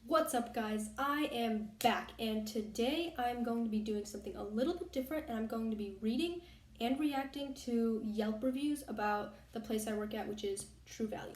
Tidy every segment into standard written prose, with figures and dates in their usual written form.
What's up, guys? I am back, and today I'm going to be doing something a little bit different, and I'm going to be reading and reacting to Yelp reviews about the place I work at, which is True Value.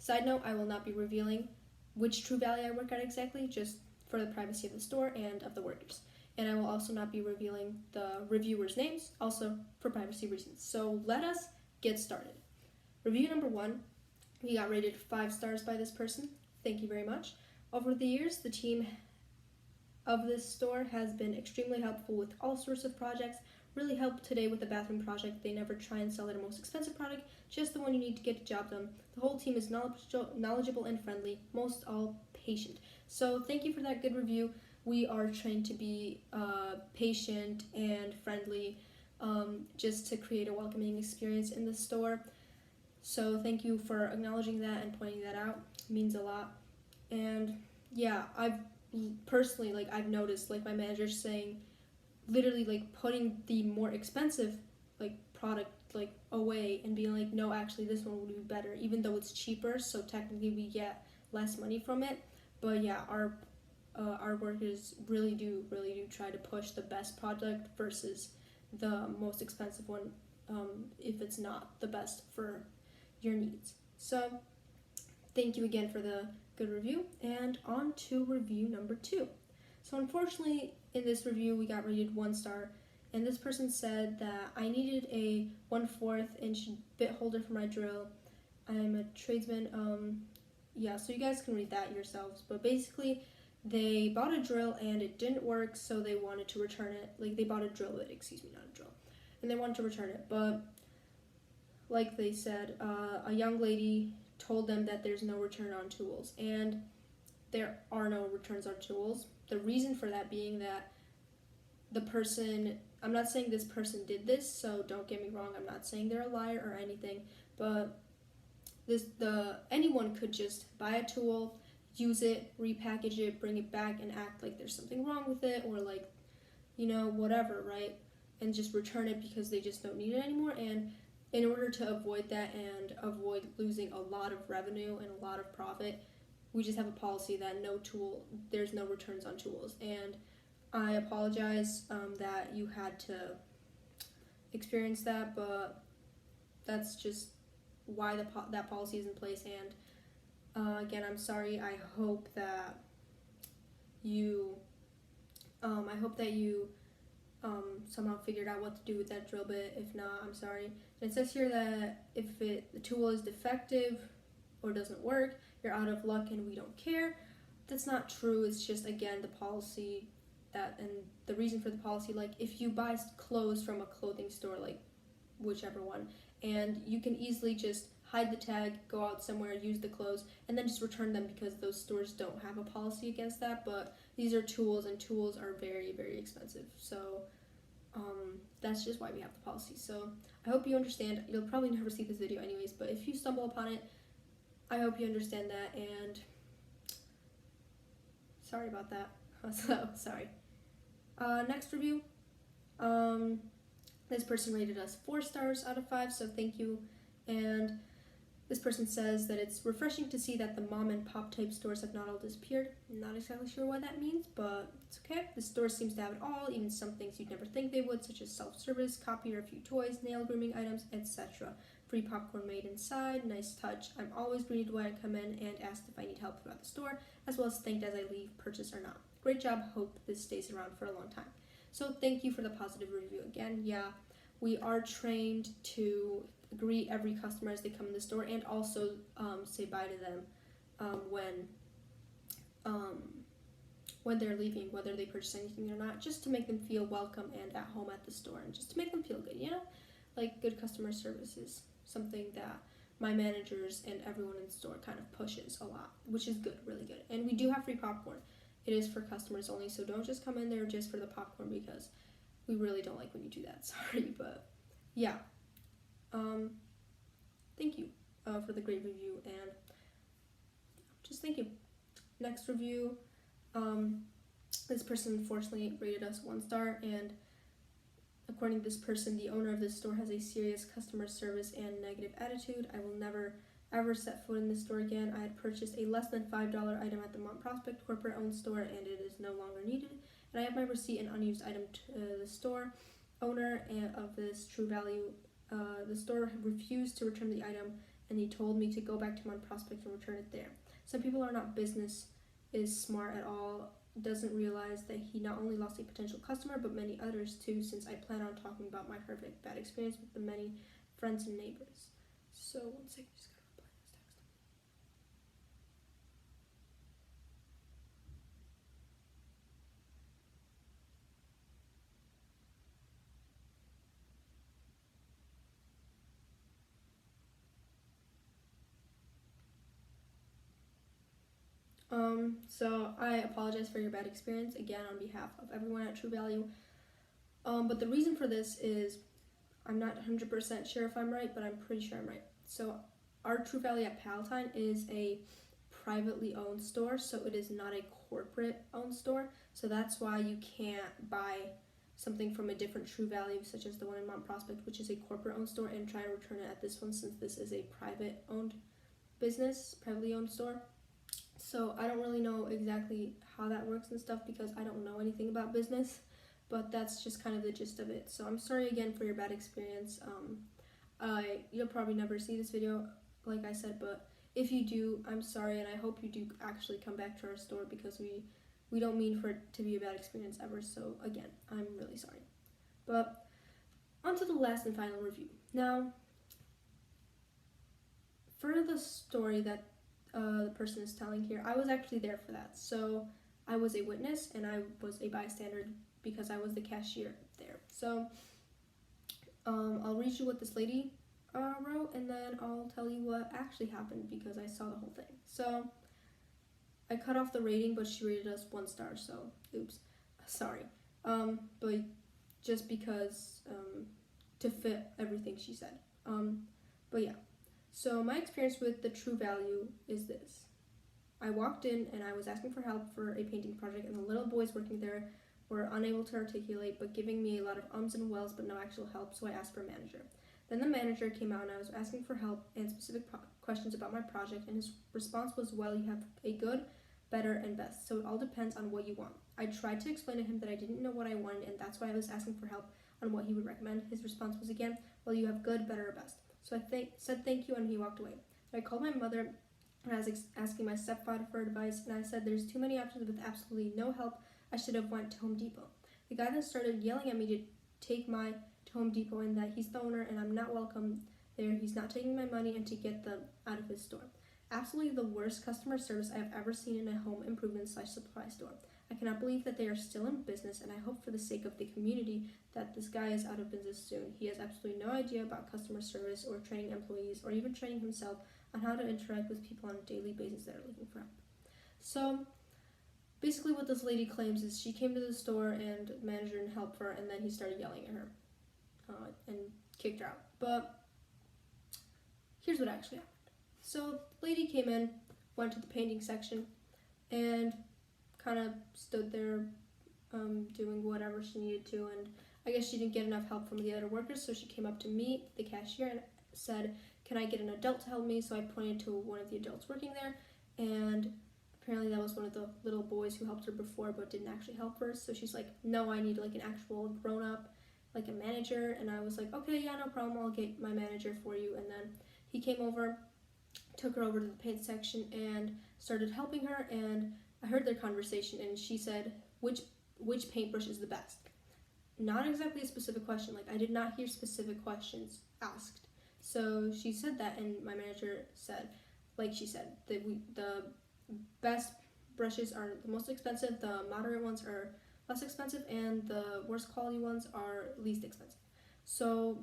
Side note, I will not be revealing which True Value I work at exactly, just for the privacy of the store and of the workers. And I will also not be revealing the reviewers' names, also for privacy reasons. So let us get started. Review number 1, we got rated 5 stars by this person. Thank you very much. Over the years, the team of this store has been extremely helpful with all sorts of projects. Really helped today with the bathroom project. They never try and sell their most expensive product, just the one you need to get the job done. The whole team is knowledgeable and friendly, most all patient. So thank you for that good review. We are trained to be patient and friendly, just to create a welcoming experience in the store. So thank you for acknowledging that and pointing that out. It means a lot. And yeah, I've personally, I've noticed, my manager saying, literally, putting the more expensive, product, away and being like, no, actually, this one would be better, even though it's cheaper, so technically we get less money from it. But yeah, our workers really do try to push the best product versus the most expensive one, if it's not the best for your needs. So thank you again for the good review, and on to review number 2. So unfortunately, in this review, we got rated 1 star, and this person said that I needed a 1/4 inch bit holder for my drill. I'm a tradesman. Yeah, so you guys can read that yourselves, but basically, they bought a drill and it didn't work, so they wanted to return it. They bought a drill bit, not a drill, and they wanted to return it, but like they said, a young lady told them that there's no return on tools, and there are no returns on tools. The reason for that being that the person, I'm not saying this person did this, so don't get me wrong, I'm not saying they're a liar or anything, but anyone could just buy a tool, use it, repackage it, bring it back, and act like there's something wrong with it, or whatever, right? And just return it because they just don't need it anymore. And in order to avoid that and avoid losing a lot of revenue and a lot of profit, we just have a policy that there's no returns on tools. And I apologize that you had to experience that, but that's just why that policy is in place. And again, I'm sorry. I hope that you somehow figured out what to do with that drill bit. If not, I'm sorry. And it says here that if the tool is defective or doesn't work, you're out of luck and we don't care. That's not true. It's just, again, the policy and the reason for the policy. If you buy clothes from a clothing store, whichever one, and you can easily just hide the tag, go out somewhere, use the clothes, and then just return them because those stores don't have a policy against that. But these are tools, and tools are very, very expensive. So that's just why we have the policy. So I hope you understand. You'll probably never see this video anyways, but if you stumble upon it, I hope you understand that, and sorry about that. So, sorry. Next review. This person rated us 4 stars out of 5, so thank you. And this person says that it's refreshing to see that the mom and pop type stores have not all disappeared. I'm not exactly sure what that means, but it's okay. The store seems to have it all, even some things you'd never think they would, such as self-service, copier, a few toys, nail grooming items, etc. Free popcorn made inside, nice touch. I'm always greeted when I come in and asked if I need help throughout the store, as well as thanked as I leave, purchase or not. Great job, hope this stays around for a long time. So thank you for the positive review again. Yeah, we are trained to greet every customer as they come in the store, and also say bye to them when they're leaving, whether they purchase anything or not, just to make them feel welcome and at home at the store, and just to make them feel good, good customer service is something that my managers and everyone in the store kind of pushes a lot, which is good, really good. And we do have free popcorn. It is for customers only, so don't just come in there just for the popcorn, because we really don't like when you do that. Sorry, but yeah. Thank you for the great review, and just thank you. Next review, this person unfortunately rated us 1 star, and according to this person, the owner of this store has a serious customer service and negative attitude. I will never ever set foot in this store again. I had purchased a less than $5 item at the Mont Prospect corporate-owned store, and it is no longer needed. And I have my receipt and unused item to the store owner of this True Value. The store refused to return the item, and he told me to go back to Mont Prospect and return it there. Some people are not business is smart at all, doesn't realize that he not only lost a potential customer, but many others too, since I plan on talking about my horrific bad experience with the many friends and neighbors. So, one second, just gotta reply to this text. So I apologize for your bad experience again on behalf of everyone at True Value. But the reason for this is I'm not 100% sure if I'm right, but I'm pretty sure I'm right. So our True Value at Palatine is a privately owned store, so it is not a corporate owned store. So that's why you can't buy something from a different True Value, such as the one in Mont Prospect, which is a corporate owned store, and try to return it at this one, since this is a private owned business, privately owned store. So I don't really know exactly how that works and stuff, because I don't know anything about business, but that's just kind of the gist of it. So I'm sorry again for your bad experience. You'll probably never see this video, like I said, but if you do, I'm sorry, and I hope you do actually come back to our store, because we don't mean for it to be a bad experience ever. So again, I'm really sorry. But on to the last and final review. Now, for the story that the person is telling here, I was actually there for that. So I was a witness, and I was a bystander because I was the cashier there. So I'll read you what this lady wrote, and then I'll tell you what actually happened, because I saw the whole thing. So I cut off the rating, but she rated us 1 star, so oops, sorry. But just because to fit everything she said. But yeah. So my experience with the True Value is this. I walked in and I was asking for help for a painting project, and the little boys working there were unable to articulate, but giving me a lot of ums and wells, but no actual help, so I asked for a manager. Then the manager came out, and I was asking for help and specific questions about my project, and his response was, well, you have a good, better, and best, so it all depends on what you want. I tried to explain to him that I didn't know what I wanted, and that's why I was asking for help on what he would recommend. His response was again, well, you have good, better, or best. So I said thank you, and he walked away. I called my mother, and I was asking my stepfather for advice, and I said there's too many options with absolutely no help. I should have went to Home Depot. The guy then started yelling at me to take my to Home Depot, and that he's the owner and I'm not welcome there. He's not taking my money, and to get them out of his store. Absolutely the worst customer service I have ever seen in a home improvement / supply store. I cannot believe that they are still in business, and I hope for the sake of the community that this guy is out of business soon. He has absolutely no idea about customer service or training employees, or even training himself on how to interact with people on a daily basis that are looking for help. So basically what this lady claims is she came to the store and the manager didn't help her, and then he started yelling at her and kicked her out. But here's what actually happened. So the lady came in, went to the painting section, and kind of stood there doing whatever she needed to, and I guess she didn't get enough help from the other workers, so she came up to me, the cashier, and said, can I get an adult to help me? So I pointed to one of the adults working there, and apparently that was one of the little boys who helped her before but didn't actually help her. So she's like, no, I need like an actual grown-up, like a manager. And I was like, okay, yeah, no problem, I'll get my manager for you. And then he came over, took her over to the paint section, and started helping her, and I heard their conversation, and she said, which paintbrush is the best? Not exactly a specific question. Like, I did not hear specific questions asked. So she said that, and my manager said, like she said, that the best brushes are the most expensive, the moderate ones are less expensive, and the worst quality ones are least expensive. So,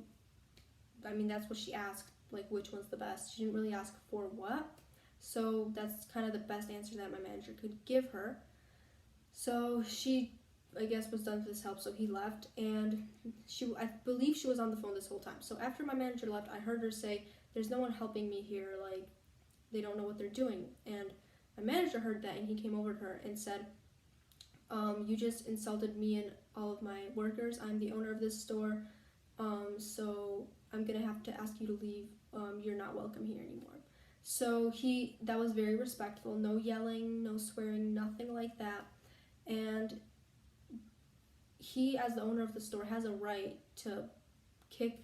I mean, that's what she asked, like which one's the best. She didn't really ask for what. So that's kind of the best answer that my manager could give her. So she, I guess, was done with this help, so he left, and I believe she was on the phone this whole time. So after my manager left, I heard her say, there's no one helping me here, like, they don't know what they're doing. And my manager heard that, and he came over to her and said, you just insulted me and all of my workers. I'm the owner of this store, so I'm gonna have to ask you to leave. You're not welcome here anymore. So that was very respectful, no yelling, no swearing, nothing like that. And he, as the owner of the store, has a right to kick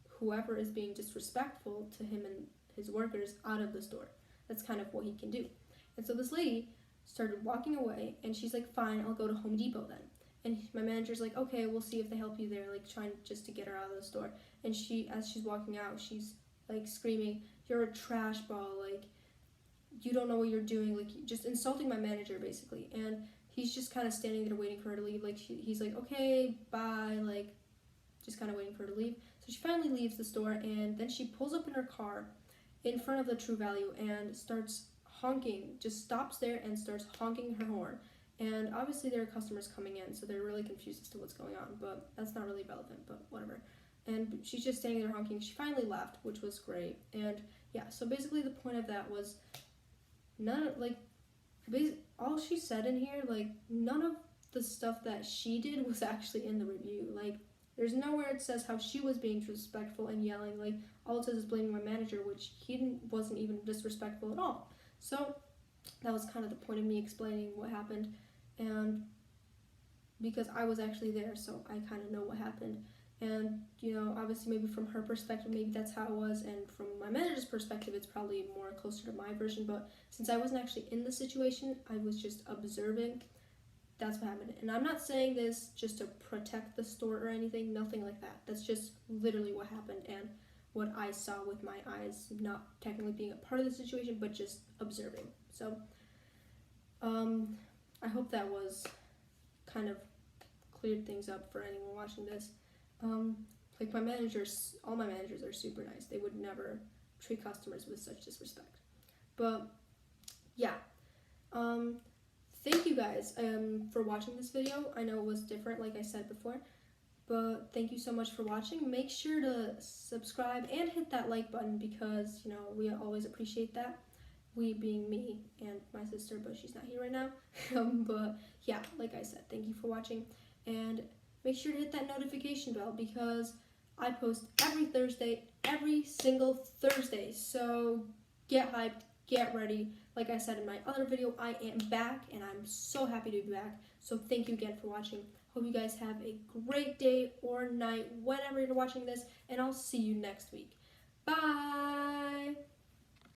whoever is being disrespectful to him and his workers out of the store. That's kind of what he can do. And so this lady started walking away, and she's like, fine, I'll go to Home Depot then. And my manager's like, okay, we'll see if they help you there, like trying just to get her out of the store. And as she's walking out, she's like screaming, you're a trash ball, like you don't know what you're doing, like just insulting my manager basically. And he's just kind of standing there waiting for her to leave. Like he's like, okay, bye, like just kind of waiting for her to leave. So she finally leaves the store, and then she pulls up in her car in front of the True Value and starts honking, just stops there and starts honking her horn. And obviously there are customers coming in, so they're really confused as to what's going on, but that's not really relevant, but whatever. And she's just standing there honking. She finally left, which was great. And yeah, so basically the point of that was all she said in here, like none of the stuff that she did was actually in the review. Like there's nowhere it says how she was being disrespectful and yelling. Like all it says is blaming my manager, which wasn't even disrespectful at all. So that was kind of the point of me explaining what happened, and because I was actually there, so I kind of know what happened. And obviously maybe from her perspective, maybe that's how it was, and from my manager's perspective, it's probably more closer to my version. But since I wasn't actually in the situation, I was just observing. That's what happened. And I'm not saying this just to protect the store or anything, nothing like that. That's just literally what happened and what I saw with my eyes, not technically being a part of the situation, but just observing. So I hope that was kind of cleared things up for anyone watching this. Like all my managers are super nice. They would never treat customers with such disrespect. But yeah, thank you guys for watching this video. I know it was different, like I said before, but thank you so much for watching. Make sure to subscribe and hit that like button, because we always appreciate that. We being me and my sister, but she's not here right now. But yeah, like I said, thank you for watching, and make sure to hit that notification bell, because I post every Thursday, every single Thursday. So get hyped, get ready. Like I said in my other video, I am back, and I'm so happy to be back. So thank you again for watching. Hope you guys have a great day or night, whenever you're watching this, and I'll see you next week. Bye!